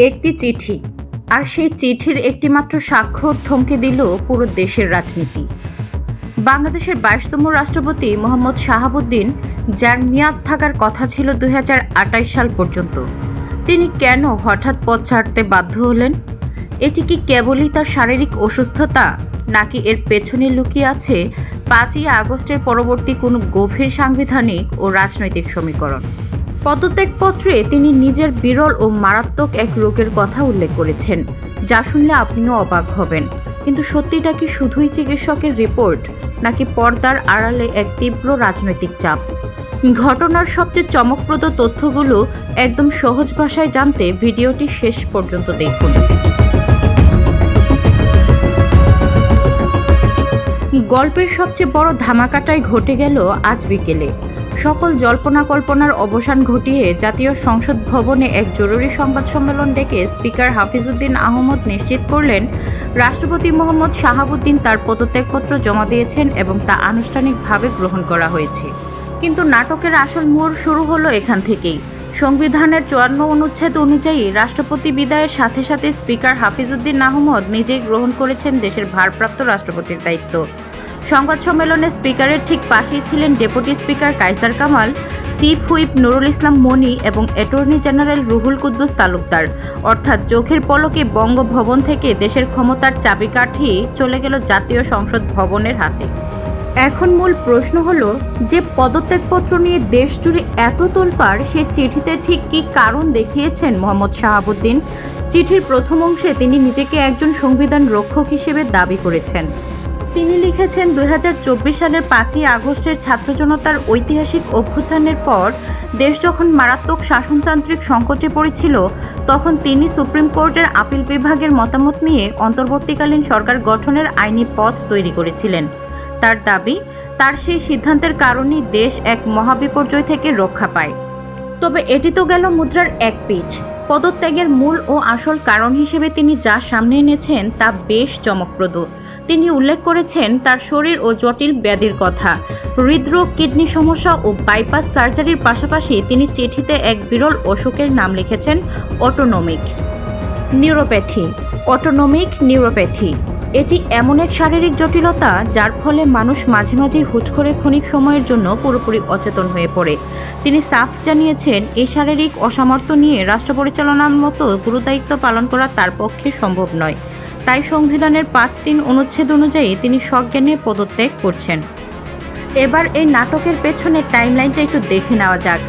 একটি চিঠি, আর সেই চিঠির একটিমাত্র স্বাক্ষর থমকে দিল পুরো দেশের রাজনীতি। বাংলাদেশের 22তম রাষ্ট্রপতি মোহাম্মদ শাহাবুদ্দিন, যার মেয়াদ থাকার কথা ছিল 2028 সাল পর্যন্ত, তিনি কেন হঠাৎ পদ ছাড়তে বাধ্য হলেন? এটি কি কেবলই তার শারীরিক অসুস্থতা, নাকি এর পেছনে লুকিয়ে আছে 5ই আগস্টের পরবর্তী কোনো গভীর সাংবিধানিক ও রাজনৈতিক সমীকরণ? পদত্যাগপত্রে তিনি নিজের বিরল ও মারাত্মক এক রোগের কথা উল্লেখ করেছেন, যা শুনলে আপনিও অবাক হবেন। কিন্তু সত্যিটা কি শুধুই চিকিৎসকের রিপোর্ট, নাকি পর্দার আড়ালে এক তীব্র রাজনৈতিক চাপ? ঘটনার সবচেয়ে চমকপ্রদ তথ্যগুলো একদম সহজ ভাষায় জানতে ভিডিওটি শেষ পর্যন্ত দেখুন। গল্পের সবচেয়ে বড় ধামাকাটাই ঘটে গেল আজ বিকেলে। সকল জল্পনা কল্পনার অবসান ঘটিয়ে জাতীয় সংসদ ভবনে এক জরুরি সংবাদ সম্মেলন ডেকে স্পিকার হাফিজউদ্দিন আহমদ নিশ্চিত করলেন, রাষ্ট্রপতি মোহাম্মদ শাহাবুদ্দিন তার পদত্যাগপত্র জমা দিয়েছেন এবং তা আনুষ্ঠানিকভাবে গ্রহণ করা হয়েছে। কিন্তু নাটকের আসল মোড় শুরু হলো এখান থেকেই। সংবিধানের 54 অনুচ্ছেদ অনুযায়ী রাষ্ট্রপতি বিদায়ের সাথে সাথে স্পিকার হাফিজউদ্দিন আহমদ নিজেই গ্রহণ করেছেন দেশের ভারপ্রাপ্ত রাষ্ট্রপতির দায়িত্ব। সংবাদ সম্মেলনে স্পিকারের ঠিক পাশেই ছিলেন deputy speaker Kaiser Kamal, chief whip Nurul Islam Moni এবং অ্যাটর্নি জেনারেল রুহুল কুদ্দুস তালুকদার। অর্থাৎ চোখের পলকে বঙ্গভবন থেকে দেশের ক্ষমতার চাবিকাঠি চলে গেল জাতীয় সংসদ ভবনের হাতে। এখন মূল প্রশ্ন হলো, যে পদত্যাগপত্র নিয়ে দেশ জুড়ে এত তোলপাড়, সে চিঠিতে ঠিক কী কারণ দেখিয়েছেন মোহাম্মদ শাহাবুদ্দিন? চিঠির প্রথম অংশে তিনি নিজেকে একজন সংবিধান রক্ষক হিসেবে দাবি করেছেন। তিনি লিখেছেন, 2024 সালের 5ই আগস্টের ছাত্র জনতার ঐতিহাসিক অভ্যুত্থানের পর দেশ যখন মারাত্মক শাসনতান্ত্রিক সংকটে পড়েছিল, তখন তিনি সুপ্রিম কোর্টের আপিল বিভাগের মতামত নিয়ে অন্তর্বর্তীকালীন সরকার গঠনের আইনি পথ তৈরি করেছিলেন। তার দাবি, তার সেই সিদ্ধান্তের কারণেই দেশ এক মহাবিপর্যয় থেকে রক্ষা পায়। তবে এটি তো গেল মুদ্রার এক পিঠ। পদত্যাগের মূল ও আসল কারণ হিসেবে তিনি যা সামনে এনেছেন তা বেশ চমকপ্রদ। তিনি উল্লেখ করেছেন তার শরীর ও জটিল ব্যাধির কথা। হৃদরোগ, কিডনি সমস্যা ও বাইপাস সার্জারির পাশাপাশি তিনি চিঠিতে এক বিরল অসুখের নাম লিখেছেন, অটোনমিক নিউরোপ্যাথি। এটি এমন এক শারীরিক জটিলতা যার ফলে মানুষ মাঝে মাঝে হুট করে ক্ষণিক সময়ের জন্য পুরোপুরি অচেতন হয়ে পড়ে। তিনি সাফ জানিয়েছেন, এই শারীরিক অসামর্থ্য নিয়ে রাষ্ট্র পরিচালনার মতো গুরুদায়িত্ব পালন করা তার পক্ষে সম্ভব নয়। তাই সংবিধানের 5(3) অনুচ্ছেদ অনুযায়ী তিনি সজ্ঞানে পদত্যাগ করছেন। এবার এই নাটকের পেছনে টাইমলাইনটা একটু দেখে নেওয়া যাক।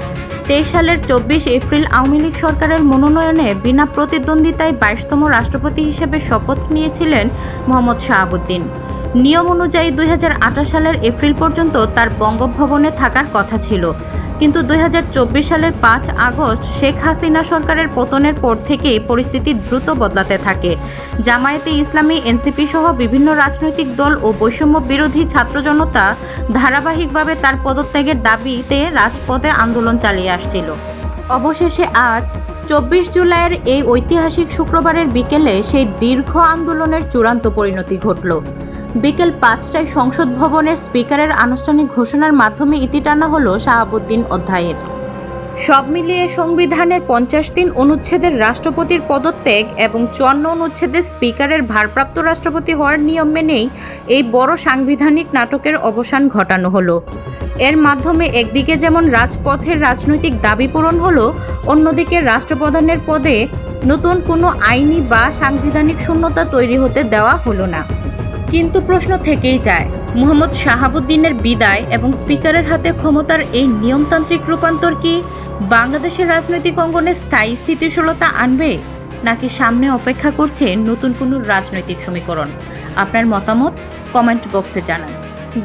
23 সালের 24 এপ্রিল আওয়ামী লীগ সরকারের মনোনয়নে বিনা প্রতিদ্বন্দ্বিতায় 22তম রাষ্ট্রপতি হিসেবে শপথ নিয়েছিলেন মোহাম্মদ শাহাবুদ্দিন। নিয়ম অনুযায়ী 2028 সালের এপ্রিল পর্যন্ত তার বঙ্গভবনে থাকার কথা ছিল। কিন্তু 2024 সালের 5 আগস্ট শেখ হাসিনা সরকারের পতনের পর থেকেই পরিস্থিতি দ্রুত বদলাতে থাকে। জামায়াতে ইসলামী, এনসিপি সহ বিভিন্ন রাজনৈতিক দল ও বৈষম্য বিরোধী ছাত্র জনতা ধারাবাহিকভাবে তার পদত্যাগের দাবিতে রাজপথে আন্দোলন চালিয়ে আসছিল। অবশেষে আজ 24 জুলাইয়ের এই ঐতিহাসিক শুক্রবারের বিকেলে সেই দীর্ঘ আন্দোলনের চূড়ান্ত পরিণতি ঘটল। বিকেল 5টায় সংসদ ভবনের স্পিকারের আনুষ্ঠানিক ঘোষণার মাধ্যমে ইতি টানা হলো শাহাবুদ্দিন অধ্যায়ের। সব মিলিয়ে সংবিধানের 50(3) অনুচ্ছেদের রাষ্ট্রপতির পদত্যাগ এবং 54 অনুচ্ছেদে স্পিকারের ভারপ্রাপ্ত রাষ্ট্রপতি হওয়ার নিয়ম মেনেই এই বড় সাংবিধানিক নাটকের অবসান ঘটানো হলো। এর মাধ্যমে একদিকে যেমন রাজপথের রাজনৈতিক দাবি পূরণ হলো, অন্যদিকে রাষ্ট্রপ্রধানের পদে নতুন কোনো আইনি বা সাংবিধানিক শূন্যতা তৈরি হতে দেওয়া হলো না। কিন্তু প্রশ্ন থেকেই যায়, মোহাম্মদ শাহাবুদ্দিনের বিদায় এবং স্পিকারের হাতে ক্ষমতার এই নিয়মতান্ত্রিক রূপান্তর কি বাংলাদেশের রাজনৈতিক অঙ্গনে স্থায়ী স্থিতিশীলতা আনবে, নাকি সামনে অপেক্ষা করছে নতুন কোনো রাজনৈতিক সমীকরণ? আপনার মতামত কমেন্ট বক্সে জানান।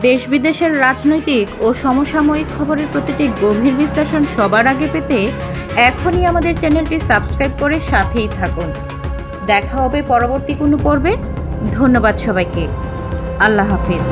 দেশ বিদেশের রাজনৈতিক ও সমসাময়িক খবরের প্রতিটি গভীর বিশ্লেষণ সবার আগে পেতে এখনই আমাদের চ্যানেলটি সাবস্ক্রাইব করে সাথেই থাকুন। দেখা হবে পরবর্তী কোনো পর্বে। ধন্যবাদ সবাইকে। আল্লাহ হাফিজ।